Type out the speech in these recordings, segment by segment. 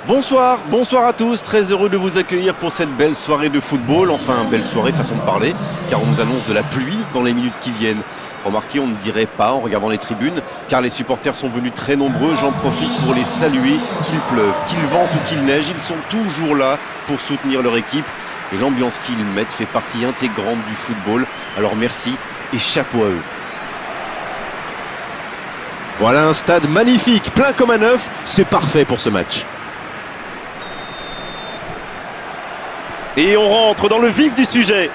Bonsoir à tous, très heureux de vous accueillir pour cette belle soirée de football, enfin belle soirée façon de parler, car on nous annonce de la pluie dans les minutes qui viennent. Remarquez, on ne dirait pas en regardant les tribunes, car les supporters sont venus très nombreux, j'en profite pour les saluer, qu'il pleuve, qu'il vente ou qu'il neige, ils sont toujours là pour soutenir leur équipe, et l'ambiance qu'ils mettent fait partie intégrante du football, alors merci et chapeau à eux. Voilà un stade magnifique, plein comme à neuf, c'est parfait pour ce match. Et on rentre dans le vif du sujet.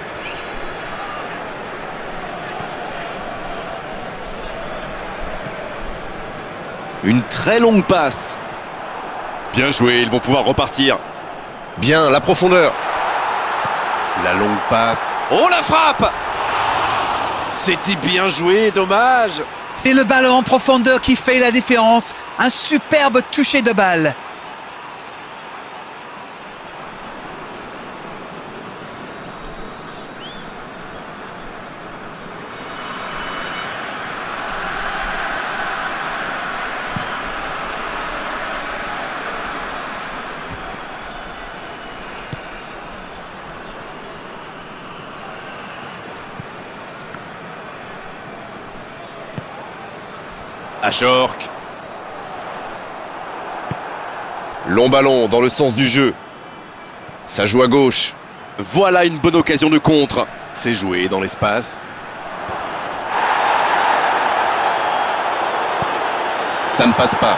Une très longue passe. Bien joué, ils vont pouvoir repartir. Bien, la profondeur. La longue passe. Oh, la frappe! C'était bien joué, dommage. C'est le ballon en profondeur qui fait la différence. Un superbe toucher de balle. Ajorc. Long ballon dans le sens du jeu. Ça joue à gauche. Voilà une bonne occasion de contre. C'est joué dans l'espace. Ça ne passe pas.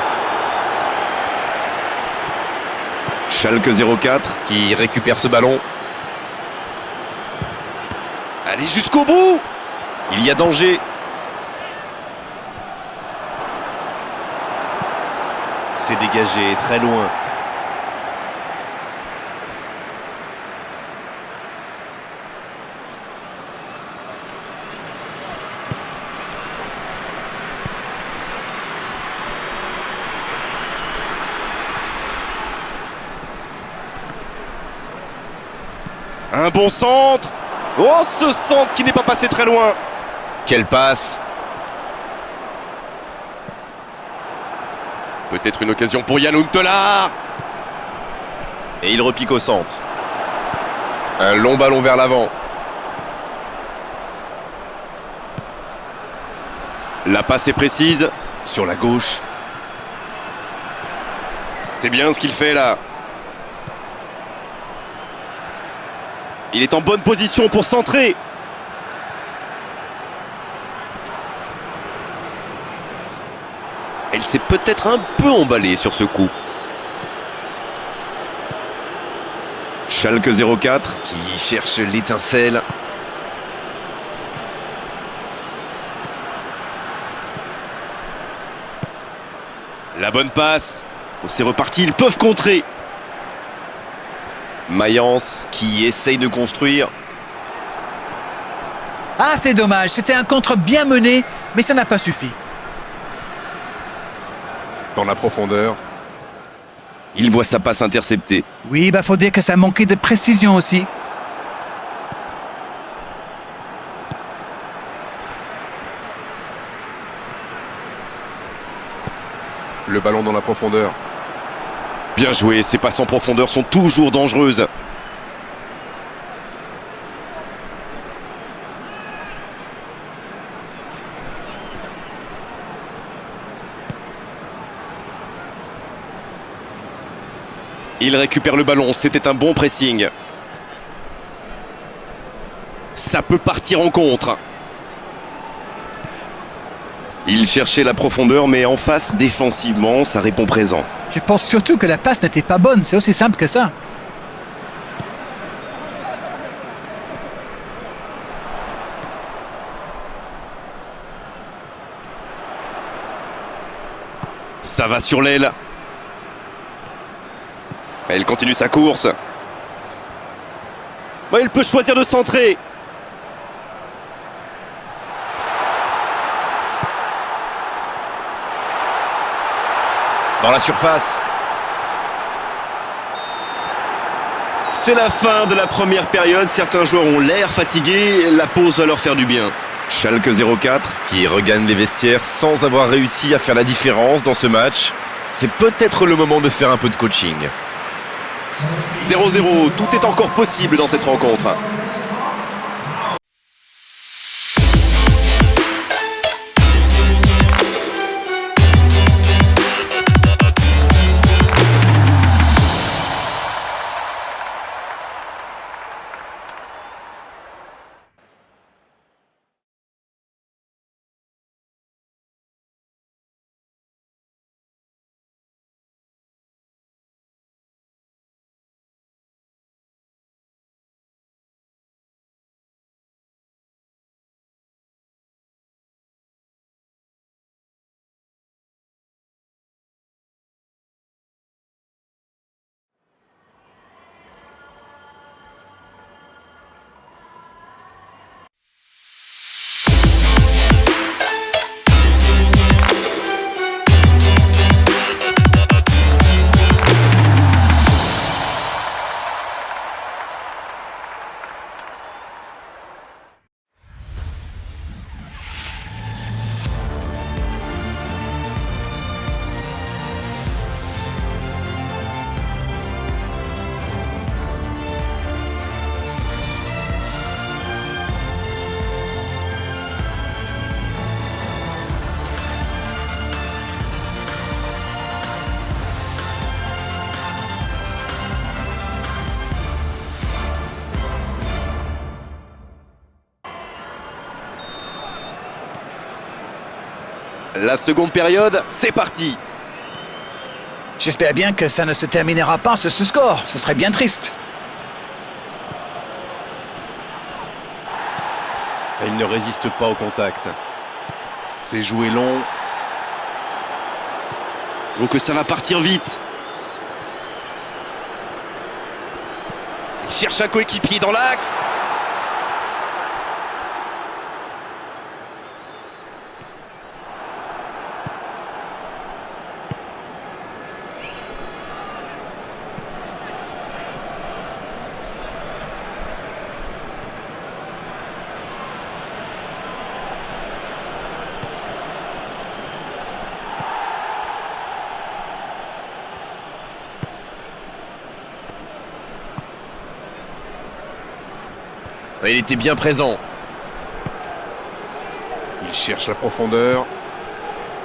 Schalke 04 qui récupère ce ballon. Allez jusqu'au bout. Il y a danger. C'est dégagé très loin. Un bon centre. Oh, ce centre qui n'est pas passé très loin. Quelle passe. Peut-être une occasion pour Yann Huntelaar. Et il repique au centre. Un long ballon vers l'avant. La passe est précise. Sur la gauche. C'est bien ce qu'il fait là. Il est en bonne position pour centrer. Elle s'est peut-être un peu emballée sur ce coup. Schalke 04 qui cherche l'étincelle. La bonne passe. Oh, c'est reparti, ils peuvent contrer. Mayence qui essaye de construire. Ah, c'est dommage. C'était un contre bien mené, mais ça n'a pas suffi. Dans la profondeur. Il voit sa passe interceptée. Oui, faut dire que ça manquait de précision aussi. Le ballon dans la profondeur. Bien joué, ces passes en profondeur sont toujours dangereuses. Il récupère le ballon, c'était un bon pressing. Ça peut partir en contre. Il cherchait la profondeur, mais en face, défensivement, ça répond présent. Je pense surtout que la passe n'était pas bonne. C'est aussi simple que ça. Ça va sur l'aile. Elle continue sa course. Il peut choisir de centrer. Dans la surface. C'est la fin de la première période. Certains joueurs ont l'air fatigués. La pause va leur faire du bien. Schalke 04 qui regagne les vestiaires sans avoir réussi à faire la différence dans ce match. C'est peut-être le moment de faire un peu de coaching. 0-0, tout est encore possible dans cette rencontre. La seconde période, c'est parti. J'espère bien que ça ne se terminera pas sur ce score. Ce serait bien triste. Il ne résiste pas au contact. C'est joué long. Donc ça va partir vite. Il cherche un coéquipier dans l'axe. Il était bien présent. Il cherche la profondeur.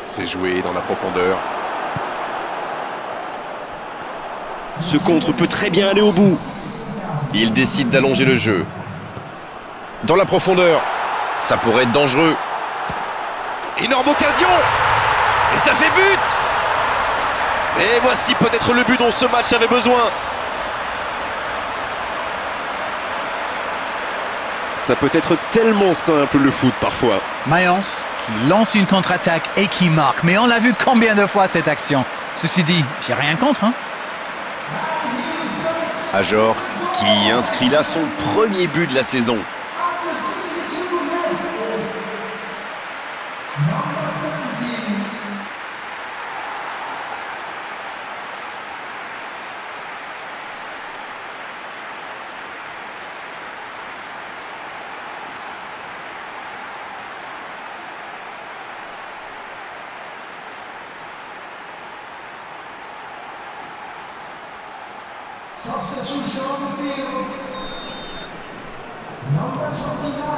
C'est joué dans la profondeur. Ce contre peut très bien aller au bout. Il décide d'allonger le jeu. Dans la profondeur. Ça pourrait être dangereux. Énorme occasion. Et ça fait but. Et voici peut-être le but dont ce match avait besoin. Ça peut être tellement simple le foot parfois. Mayence qui lance une contre-attaque et qui marque. Mais on l'a vu combien de fois cette action. Ceci dit, j'ai rien contre. Ajorc qui inscrit là son premier but de la saison.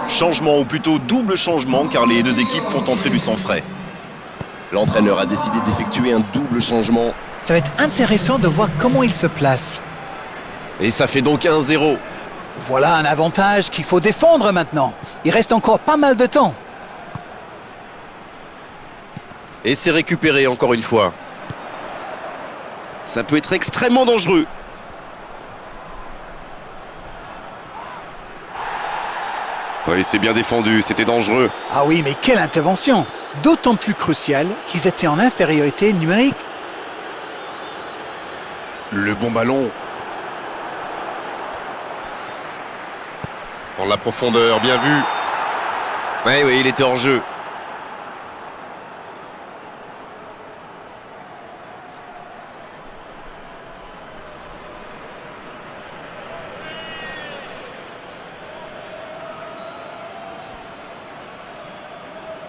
Changement, ou plutôt double changement, car les deux équipes font entrer du sang frais. L'entraîneur a décidé d'effectuer un double changement. Ça va être intéressant de voir comment il se place. Et ça fait donc 1-0. Voilà un avantage qu'il faut défendre maintenant. Il reste encore pas mal de temps. Et c'est récupéré encore une fois. Ça peut être extrêmement dangereux. Oui, c'est bien défendu, c'était dangereux. Ah oui, mais quelle intervention! D'autant plus cruciale qu'ils étaient en infériorité numérique. Le bon ballon. Dans la profondeur, bien vu. Oui, il était hors jeu.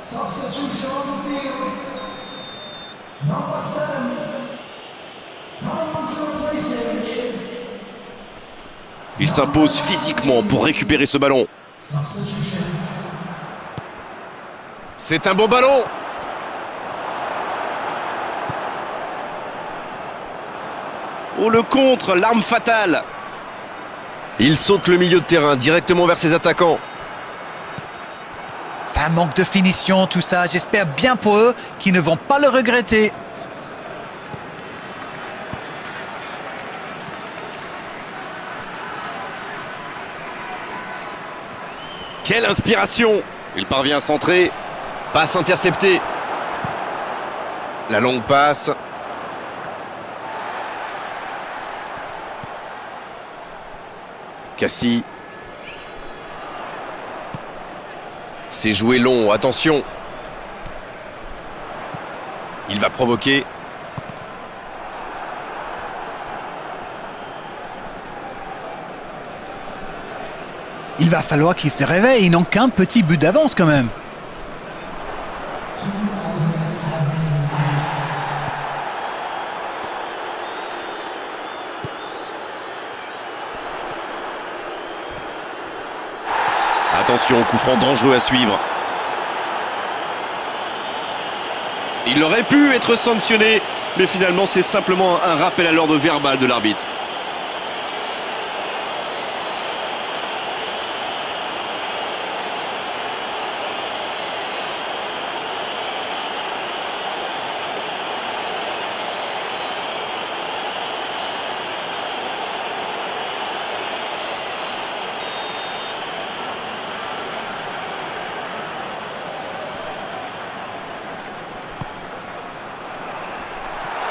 Substitution on the field. Number 7. Il s'impose physiquement pour récupérer ce ballon. C'est un bon ballon. Oh, le contre, l'arme fatale. Il saute le milieu de terrain directement vers ses attaquants. Ça manque de finition, tout ça. J'espère bien pour eux qu'ils ne vont pas le regretter. Quelle inspiration! Il parvient à centrer. Passe interceptée. La longue passe. Cassie. C'est joué long, attention. Il va provoquer. Il va falloir qu'ils se réveillent. Ils n'ont qu'un petit but d'avance quand même. Attention, coup franc dangereux à suivre. Il aurait pu être sanctionné, mais finalement c'est simplement un rappel à l'ordre verbal de l'arbitre.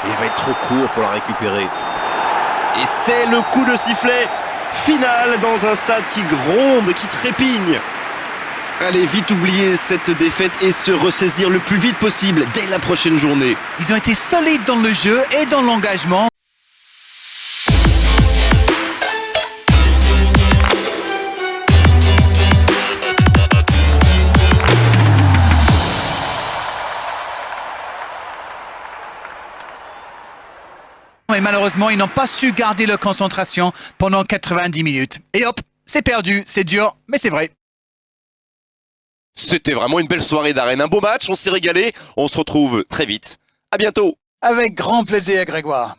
Il va être trop court pour la récupérer. Et c'est le coup de sifflet final dans un stade qui gronde, qui trépigne. Allez vite oublier cette défaite et se ressaisir le plus vite possible dès la prochaine journée. Ils ont été solides dans le jeu et dans l'engagement. Et malheureusement, ils n'ont pas su garder leur concentration pendant 90 minutes. Et hop, c'est perdu, c'est dur, mais c'est vrai. C'était vraiment une belle soirée d'arène, un beau match, on s'est régalé. On se retrouve très vite. À bientôt. Avec grand plaisir, Grégoire.